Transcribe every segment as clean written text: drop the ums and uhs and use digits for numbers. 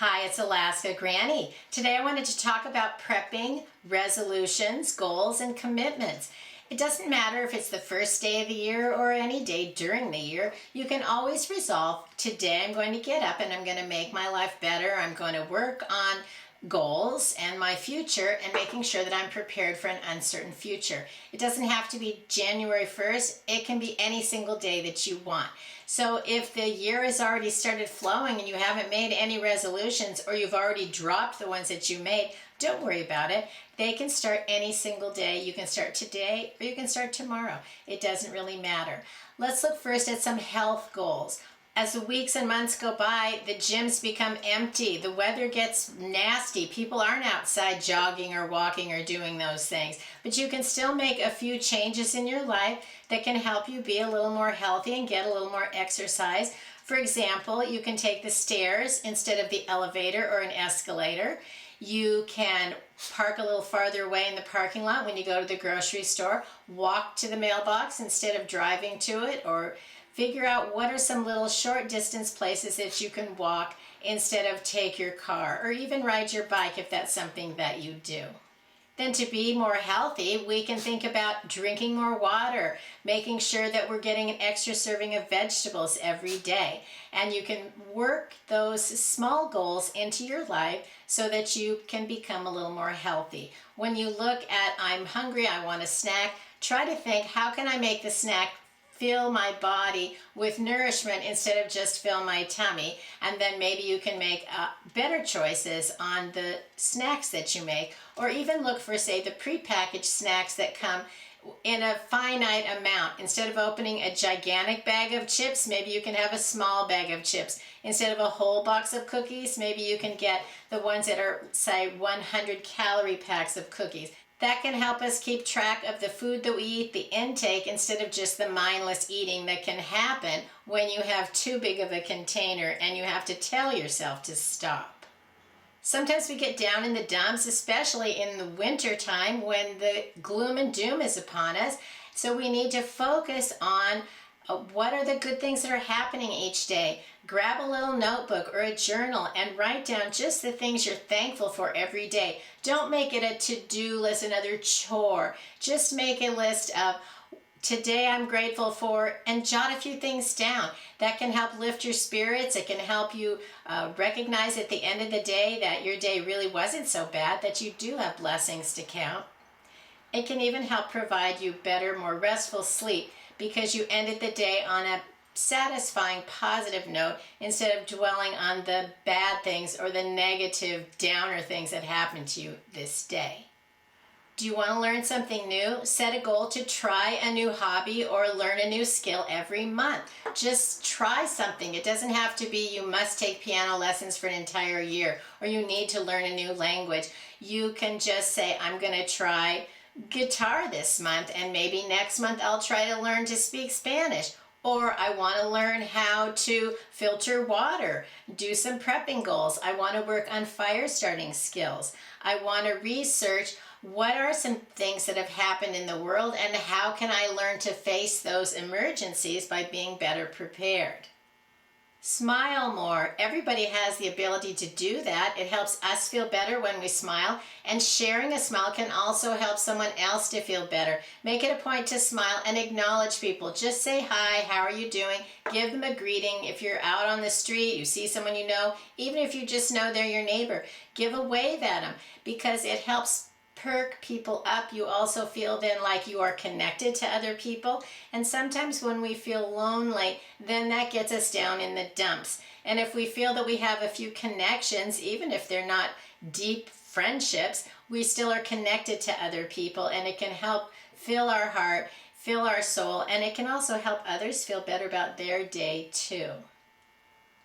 Hi, it's Alaska Granny. Today I wanted to talk about prepping, resolutions, goals, and commitments. It doesn't matter if it's the first day of the year or any day during the year. You can always resolve, today I'm going to get up and I'm going to make my life better. I'm going to work on goals and my future and making sure that I'm prepared for an uncertain future. It doesn't have to be January 1st. It can be any single day that you want. So if the year has already started flowing and you haven't made any resolutions, or you've already dropped the ones that you made, don't worry about it. They can start any single day. You can start today or you can start tomorrow. It doesn't really matter. Let's look first at some health goals. As the weeks and months go by, the gyms become empty. The weather gets nasty. People aren't outside jogging or walking or doing those things. But you can still make a few changes in your life that can help you be a little more healthy and get a little more exercise. For example, you can take the stairs instead of the elevator or an escalator. You can park a little farther away in the parking lot when you go to the grocery store. Walk to the mailbox instead of driving to it, or figure out what are some little short distance places that you can walk instead of take your car, or even ride your bike if that's something that you do. Then to be more healthy, we can think about drinking more water, making sure that we're getting an extra serving of vegetables every day. And you can work those small goals into your life so that you can become a little more healthy. When you look at, I'm hungry, I want a snack, try to think, how can I make the snack fill my body with nourishment instead of just fill my tummy? And then maybe you can make better choices on the snacks that you make, or even look for, say, the prepackaged snacks that come in a finite amount. Instead of opening a gigantic bag of chips, maybe you can have a small bag of chips. Instead of a whole box of cookies, maybe you can get the ones that are, say, 100 calorie packs of cookies. That can help us keep track of the food that we eat, the intake, instead of just the mindless eating that can happen when you have too big of a container and you have to tell yourself to stop. Sometimes we get down in the dumps, especially in the winter time when the gloom and doom is upon us. So we need to focus on what are the good things that are happening each day. Grab a little notebook or a journal and write down just the things you're thankful for every day. Don't make it a to-do list, another chore. Just make a list of, today I'm grateful for, and jot a few things down. That can help lift your spirits. It can help you recognize at the end of the day that your day really wasn't so bad, that you do have blessings to count. It can even help provide you better, more restful sleep, because you ended the day on a satisfying, positive note instead of dwelling on the bad things or the negative, downer things that happened to you this day. Do you want to learn something new? Set a goal to try a new hobby or learn a new skill every month. Just try something. It doesn't have to be you must take piano lessons for an entire year, or you need to learn a new language. You can just say, I'm going to try guitar this month, and maybe next month I'll try to learn to speak Spanish. Or I want to learn how to filter water, do some prepping goals. I want to work on fire starting skills. I want to research what are some things that have happened in the world and how can I learn to face those emergencies by being better prepared. Smile more. Everybody has the ability to do that. It helps us feel better when we smile, and sharing a smile can also help someone else to feel better. Make it a point to smile and acknowledge people. Just say hi, how are you doing? Give them a greeting. If you're out on the street, you see someone you know, even if you just know they're your neighbor, give a wave at them, because it helps perk people up. You also feel then like you are connected to other people. And sometimes when we feel lonely, then that gets us down in the dumps. And if we feel that we have a few connections, even if they're not deep friendships, we still are connected to other people, and it can help fill our heart, fill our soul, and it can also help others feel better about their day too.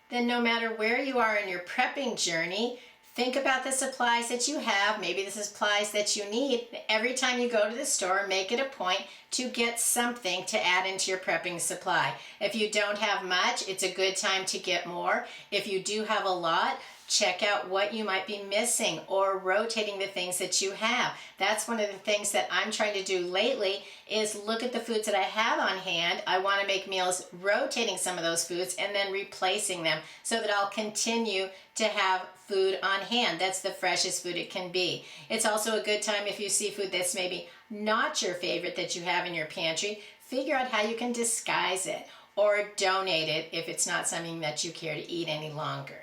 Then no matter where you are in your prepping journey, think about the supplies that you have, maybe the supplies that you need. Every time you go to the store, make it a point to get something to add into your prepping supply. If you don't have much, it's a good time to get more. If you do have a lot, Check out what you might be missing or rotating the things that you have. That's one of the things that I'm trying to do lately is look at the foods that I have on hand. I want to make meals rotating some of those foods and then replacing them so that I'll continue to have food on hand. That's the freshest food it can be. It's also a good time if you see food that's maybe not your favorite that you have in your pantry, figure out how you can disguise it or donate it if it's not something that you care to eat any longer.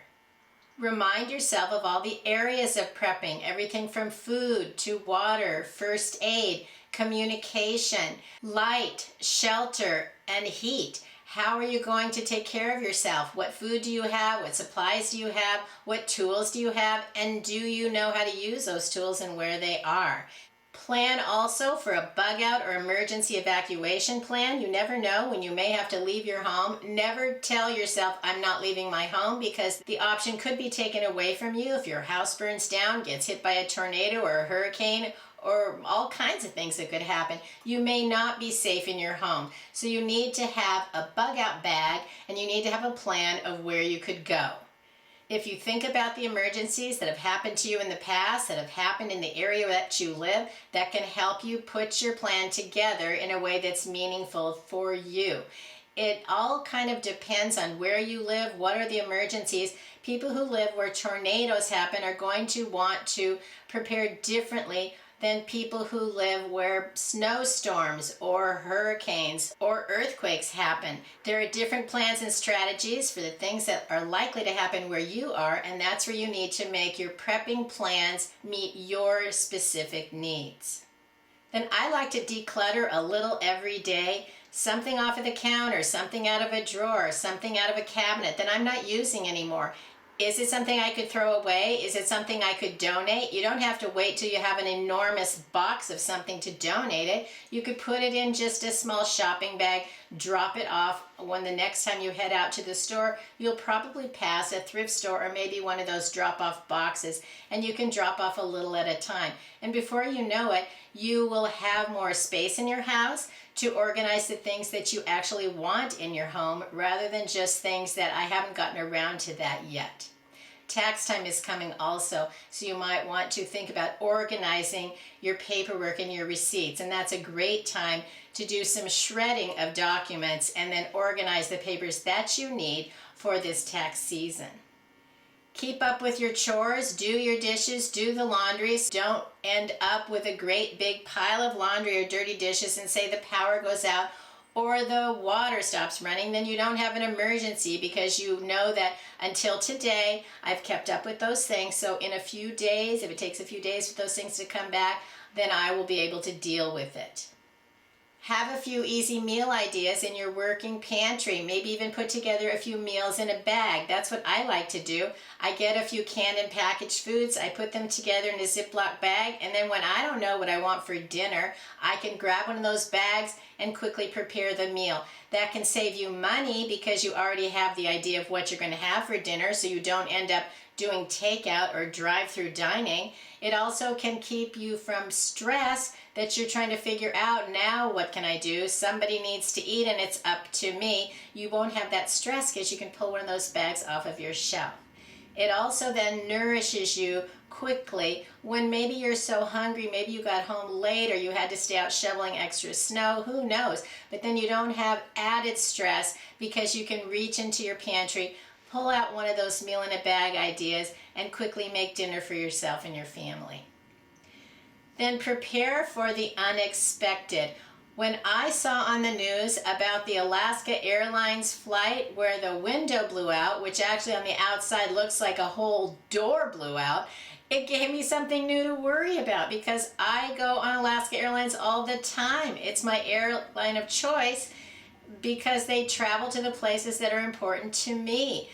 Remind yourself of all the areas of prepping, everything from food to water, first aid, communication, light, shelter, and heat. How are you going to take care of yourself? What food do you have? What supplies do you have? What tools do you have? And do you know how to use those tools and where they are? Plan also for a bug out or emergency evacuation plan. You never know when you may have to leave your home. Never tell yourself, I'm not leaving my home, because the option could be taken away from you if your house burns down, gets hit by a tornado or a hurricane, or all kinds of things that could happen. You may not be safe in your home. So you need to have a bug out bag and you need to have a plan of where you could go. If you think about the emergencies that have happened to you in the past, that have happened in the area that you live, that can help you put your plan together in a way that's meaningful for you. It all kind of depends on where you live, what are the emergencies. People who live where tornadoes happen are going to want to prepare differently than people who live where snowstorms or hurricanes or earthquakes happen. There are different plans and strategies for the things that are likely to happen where you are, and that's where you need to make your prepping plans meet your specific needs. Then I like to declutter a little every day. Something off of the counter, something out of a drawer, something out of a cabinet that I'm not using anymore. Is it something I could throw away? Is it something I could donate? You don't have to wait till you have an enormous box of something to donate it. You could put it in just a small shopping bag, drop it off. When the next time you head out to the store, you'll probably pass a thrift store or maybe one of those drop-off boxes, and you can drop off a little at a time. And before you know it, you will have more space in your house to organize the things that you actually want in your home rather than just things that I haven't gotten around to that yet. Tax time is coming also, so you might want to think about organizing your paperwork and your receipts, and that's a great time to do some shredding of documents and then organize the papers that you need for this tax season. Keep up with your chores, do your dishes, do the laundry. Don't end up with a great big pile of laundry or dirty dishes and say the power goes out or the water stops running. Then you don't have an emergency because you know that until today I've kept up with those things. So in a few days, if it takes a few days for those things to come back, then I will be able to deal with it. Have a few easy meal ideas in your working pantry. Maybe even put together a few meals in a bag. That's what I like to do. I get a few canned and packaged foods. I put them together in a Ziploc bag, and then when I don't know what I want for dinner, I can grab one of those bags and quickly prepare the meal. That can save you money because you already have the idea of what you're going to have for dinner, so you don't end up doing takeout or drive-through dining. It also can keep you from stress that you're trying to figure out, now what can I do? Somebody needs to eat and it's up to me. You won't have that stress because you can pull one of those bags off of your shelf. It also then nourishes you quickly when maybe you're so hungry, maybe you got home late or you had to stay out shoveling extra snow, who knows? But then you don't have added stress because you can reach into your pantry, pull out one of those meal in a bag ideas and quickly make dinner for yourself and your family. Then prepare for the unexpected. When I saw on the news about the Alaska Airlines flight where the window blew out, which actually on the outside looks like a whole door blew out, it gave me something new to worry about because I go on Alaska Airlines all the time. It's my airline of choice because they travel to the places that are important to me.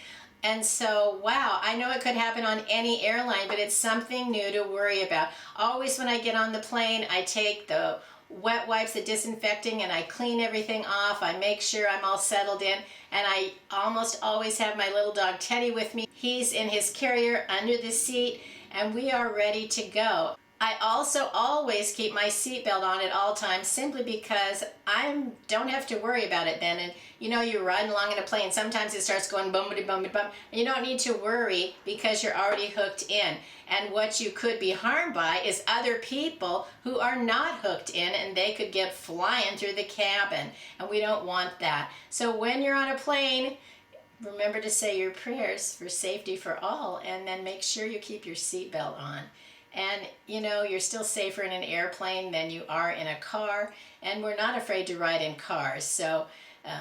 And so, wow, I know it could happen on any airline, but it's something new to worry about. Always when I get on the plane, I take the wet wipes, the disinfecting, and I clean everything off. I make sure I'm all settled in, and I almost always have my little dog Teddy with me. He's in his carrier under the seat, and we are ready to go. I also always keep my seatbelt on at all times simply because I don't have to worry about it then. And you know, you're riding along in a plane, sometimes it starts going bumpity bumpity bump. You don't need to worry because you're already hooked in. And what you could be harmed by is other people who are not hooked in, and they could get flying through the cabin. And we don't want that. So when you're on a plane, remember to say your prayers for safety for all, and then make sure you keep your seatbelt on. And you know, you're still safer in an airplane than you are in a car, and we're not afraid to ride in cars. So,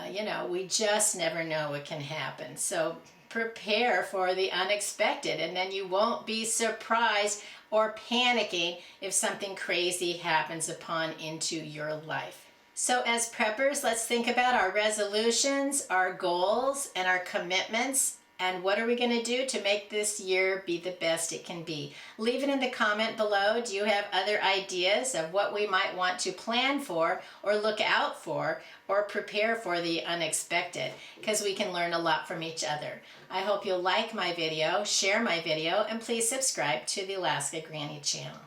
you know, we just never know what can happen. So prepare for the unexpected, and then you won't be surprised or panicking if something crazy happens upon into your life. So as preppers, let's think about our resolutions, our goals, and our commitments. And what are we going to do to make this year be the best it can be? Leave it in the comment below. Do you have other ideas of what we might want to plan for or look out for or prepare for the unexpected? Because we can learn a lot from each other. I hope you'll like my video, share my video, and please subscribe to the Alaska Granny channel.